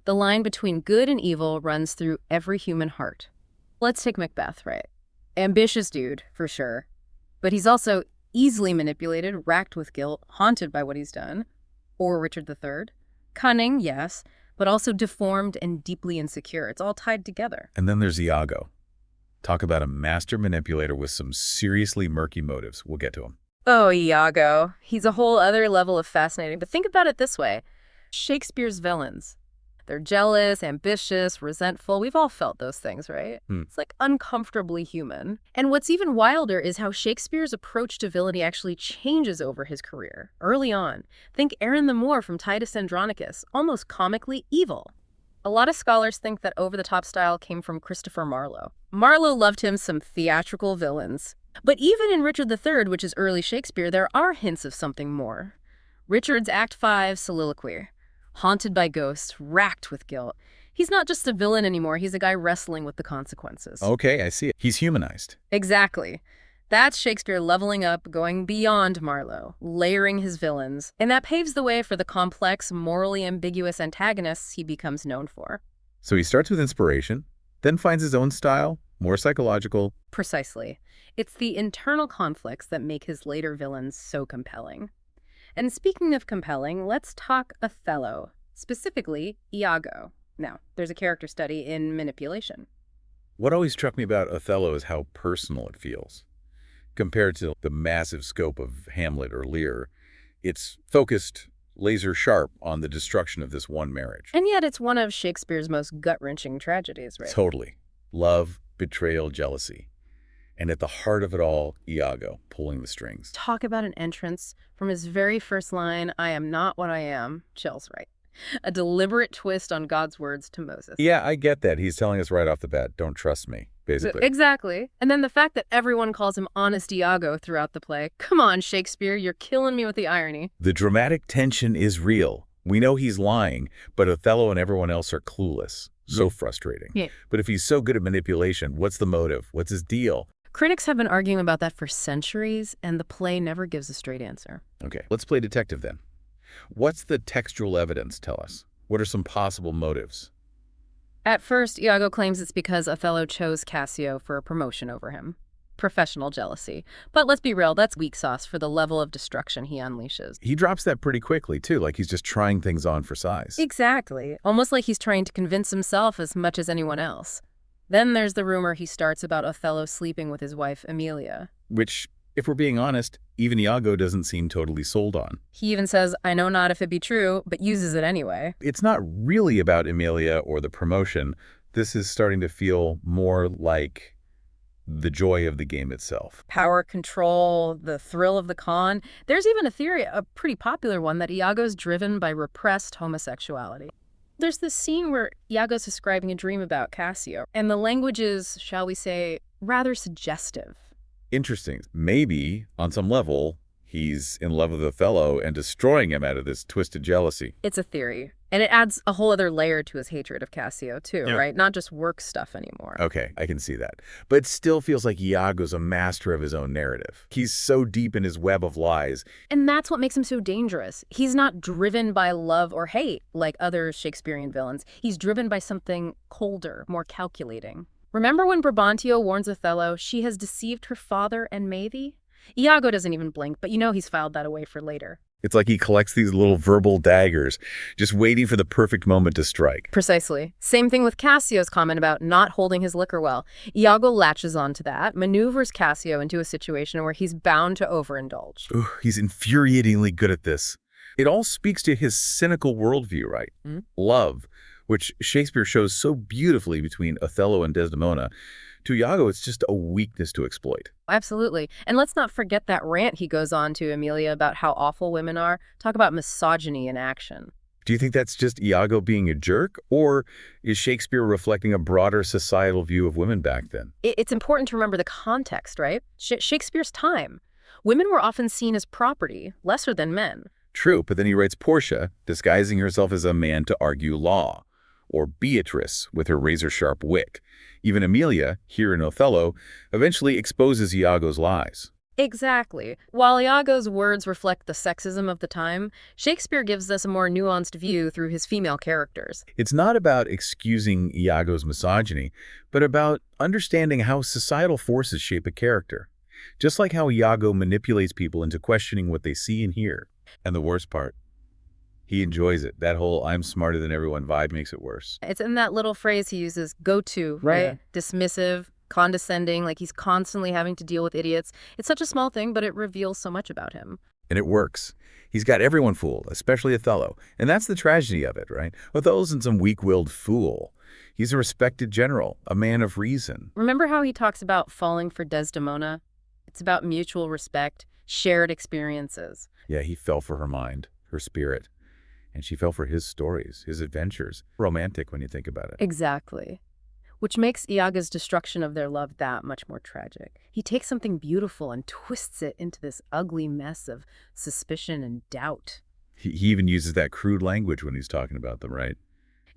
The line between good and evil runs through every human heart. Let's take Macbeth, right? Ambitious dude, for sure. But he's also easily manipulated, racked with guilt, haunted by what he's done. Or Richard III. Cunning, yes, but also deformed and deeply insecure. It's all tied together. And then there's Iago. Talk about a master manipulator with some seriously murky motives. We'll get to him. Oh, Iago. He's a whole other level of fascinating. But think about it this way. Shakespeare's villains. They're jealous, ambitious, resentful. We've all felt those things, right? It's like uncomfortably human. And what's even wilder is how Shakespeare's approach to villainy actually changes over his career. Early on, think Aaron the Moor from Titus Andronicus, almost comically evil. A lot of scholars think that over-the-top style came from Christopher Marlowe. Marlowe loved him some theatrical villains. But even in Richard III, which is early Shakespeare, there are hints of something more. Richard's Act 5 soliloquy. Haunted by ghosts, racked with guilt. He's not just a villain anymore, he's a guy wrestling with the consequences. Okay, I see it. He's humanized. Exactly. That's Shakespeare leveling up, going beyond Marlowe, layering his villains. And that paves the way for the complex, morally ambiguous antagonists he becomes known for. So he starts with inspiration, then finds his own style, more psychological. Precisely. It's the internal conflicts that make his later villains so compelling. And speaking of compelling, let's talk Othello, specifically Iago. Now, there's a character study in manipulation. What always struck me about Othello is how personal it feels. Compared to the massive scope of Hamlet or Lear, it's focused, laser sharp on the destruction of this one marriage. And yet it's one of Shakespeare's most gut-wrenching tragedies, right? Totally. Love, betrayal, jealousy. And at the heart of it all, Iago, pulling the strings. Talk about an entrance from his very first line, "I am not what I am," chills, right? A deliberate twist on God's words to Moses. Yeah, I get that. He's telling us right off the bat, don't trust me, basically. Exactly. And then the fact that everyone calls him Honest Iago throughout the play. Come on, Shakespeare, you're killing me with the irony. The dramatic tension is real. We know he's lying, but Othello and everyone else are clueless. So frustrating. Yeah. But if he's so good at manipulation, what's the motive? What's his deal? Critics have been arguing about that for centuries, and the play never gives a straight answer. Okay, let's play detective then. What's the textual evidence tell us? What are some possible motives? At first, Iago claims it's because Othello chose Cassio for a promotion over him. Professional jealousy. But let's be real, that's weak sauce for the level of destruction he unleashes. He drops that pretty quickly, too, like he's just trying things on for size. Exactly. Almost like he's trying to convince himself as much as anyone else. Then there's the rumor he starts about Othello sleeping with his wife, Emilia. Which, if we're being honest, even Iago doesn't seem totally sold on. He even says, "I know not if it be true," but uses it anyway. It's not really about Emilia or the promotion. This is starting to feel more like the joy of the game itself. Power, control, the thrill of the con. There's even a theory, a pretty popular one, that Iago's driven by repressed homosexuality. There's this scene where Iago's describing a dream about Cassio, and the language is, shall we say, rather suggestive. Interesting. Maybe, on some level, he's in love with Othello and destroying him out of this twisted jealousy. It's a theory. And it adds a whole other layer to his hatred of Cassio, too, right? Not just work stuff anymore. Okay, I can see that. But it still feels like Iago's a master of his own narrative. He's so deep in his web of lies. And that's what makes him so dangerous. He's not driven by love or hate like other Shakespearean villains. He's driven by something colder, more calculating. Remember when Brabantio warns Othello, "She has deceived her father and may thee"? Iago doesn't even blink, but you know he's filed that away for later. It's like he collects these little verbal daggers, just waiting for the perfect moment to strike. Precisely. Same thing with Cassio's comment about not holding his liquor well. Iago latches onto that, maneuvers Cassio into a situation where he's bound to overindulge. Ooh, he's infuriatingly good at this. It all speaks to his cynical worldview, right? Love, which Shakespeare shows so beautifully between Othello and Desdemona. To Iago, it's just a weakness to exploit. Absolutely. And let's not forget that rant he goes on to Emilia about how awful women are. Talk about misogyny in action. Do you think that's just Iago being a jerk, or is Shakespeare reflecting a broader societal view of women back then? It's important to remember the context, right? Shakespeare's time. Women were often seen as property, lesser than men. True, but then he writes Portia, disguising herself as a man to argue law, or Beatrice with her razor-sharp wit. Even Emilia, here in Othello, eventually exposes Iago's lies. Exactly. While Iago's words reflect the sexism of the time, Shakespeare gives us a more nuanced view through his female characters. It's not about excusing Iago's misogyny, but about understanding how societal forces shape a character. Just like how Iago manipulates people into questioning what they see and hear. And the worst part, he enjoys it. That whole "I'm smarter than everyone" vibe makes it worse. It's in that little phrase he uses, go to, right? Yeah. Dismissive, condescending, like he's constantly having to deal with idiots. It's such a small thing, but it reveals so much about him. And it works. He's got everyone fooled, especially Othello. And that's the tragedy of it, right? Othello isn't some weak-willed fool. He's a respected general, a man of reason. Remember how he talks about falling for Desdemona? It's about mutual respect, shared experiences. Yeah, he fell for her mind, her spirit. And she fell for his stories, his adventures. Romantic when you think about it. Exactly. Which makes Iago's destruction of their love that much more tragic. He takes something beautiful and twists it into this ugly mess of suspicion and doubt. He even uses that crude language when he's talking about them, right?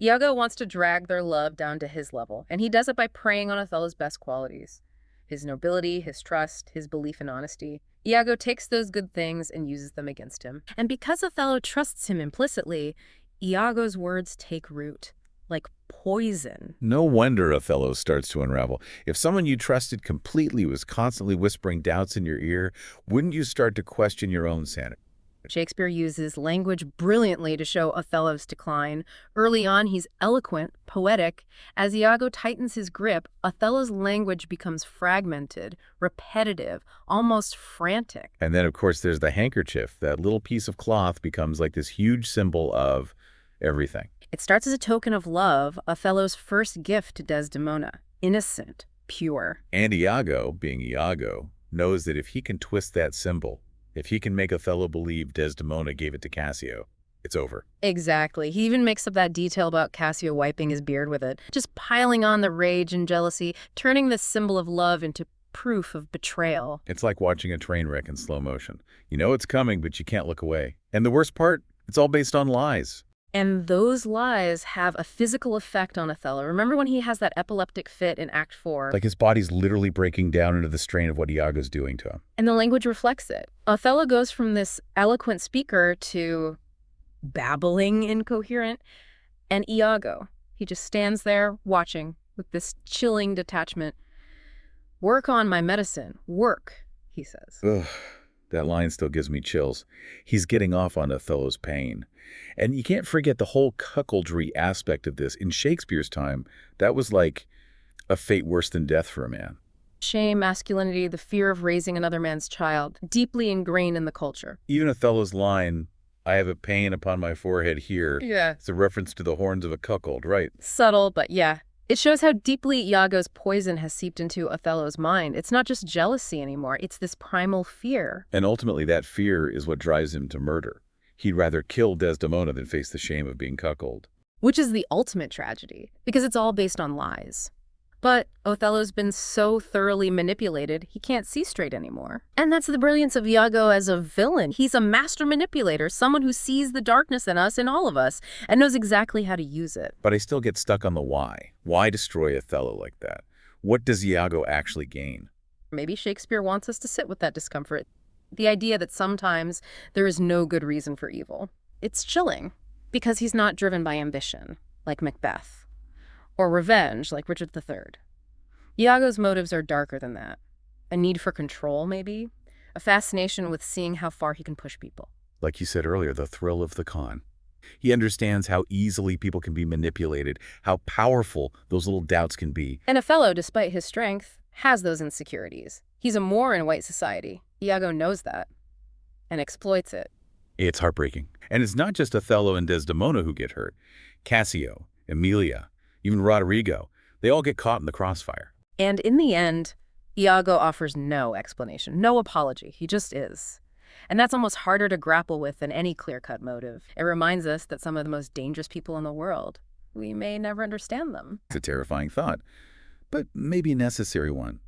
Iago wants to drag their love down to his level, and he does it by preying on Othello's best qualities. His nobility, his trust, his belief in honesty. Iago takes those good things and uses them against him. And because Othello trusts him implicitly, Iago's words take root, like poison. No wonder Othello starts to unravel. If someone you trusted completely was constantly whispering doubts in your ear, wouldn't you start to question your own sanity? Shakespeare uses language brilliantly to show Othello's decline. Early on, he's eloquent, poetic. As Iago tightens his grip, Othello's language becomes fragmented, repetitive, almost frantic. And then, of course, there's the handkerchief. That little piece of cloth becomes like this huge symbol of everything. It starts as a token of love, Othello's first gift to Desdemona. Innocent, pure. And Iago, being Iago, knows that if he can twist that symbol, if he can make Othello believe Desdemona gave it to Cassio, it's over. Exactly. He even makes up that detail about Cassio wiping his beard with it, just piling on the rage and jealousy, turning this symbol of love into proof of betrayal. It's like watching a train wreck in slow motion. You know it's coming, but you can't look away. And the worst part, it's all based on lies. And those lies have a physical effect on Othello. Remember when he has that epileptic fit in Act 4? Like his body's literally breaking down into the strain of what Iago's doing to him. And the language reflects it. Othello goes from this eloquent speaker to babbling incoherent. And Iago, he just stands there watching with this chilling detachment. Work on my medicine. Work, he says. Ugh, that line still gives me chills. He's getting off on Othello's pain. And you can't forget the whole cuckoldry aspect of this. In Shakespeare's time, that was like a fate worse than death for a man. Shame, masculinity, the fear of raising another man's child, deeply ingrained in the culture. Even Othello's line, "I have a pain upon my forehead here," Yeah. it's a reference to the horns of a cuckold, right? Subtle, but yeah. It shows how deeply Iago's poison has seeped into Othello's mind. It's not just jealousy anymore. It's this primal fear. And ultimately, that fear is what drives him to murder. He'd rather kill Desdemona than face the shame of being cuckolded. Which is the ultimate tragedy, because it's all based on lies. But Othello's been so thoroughly manipulated, he can't see straight anymore. And that's the brilliance of Iago as a villain. He's a master manipulator, someone who sees the darkness in us, in all of us, and knows exactly how to use it. But I still get stuck on the why. Why destroy Othello like that? What does Iago actually gain? Maybe Shakespeare wants us to sit with that discomfort. The idea that sometimes there is no good reason for evil. It's chilling, because he's not driven by ambition, like Macbeth, or revenge, like Richard III. Iago's motives are darker than that. A need for control, maybe? A fascination with seeing how far he can push people. Like you said earlier, the thrill of the con. He understands how easily people can be manipulated, how powerful those little doubts can be. And Othello, despite his strength, has those insecurities. He's a Moor in white society. Iago knows that and exploits it. It's heartbreaking. And it's not just Othello and Desdemona who get hurt. Cassio, Emilia, even Roderigo, they all get caught in the crossfire. And in the end, Iago offers no explanation, no apology. He just is. And that's almost harder to grapple with than any clear-cut motive. It reminds us that some of the most dangerous people in the world, we may never understand them. It's a terrifying thought, but maybe a necessary one.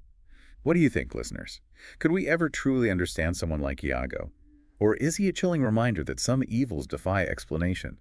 What do you think, listeners? Could we ever truly understand someone like Iago? Or is he a chilling reminder that some evils defy explanation?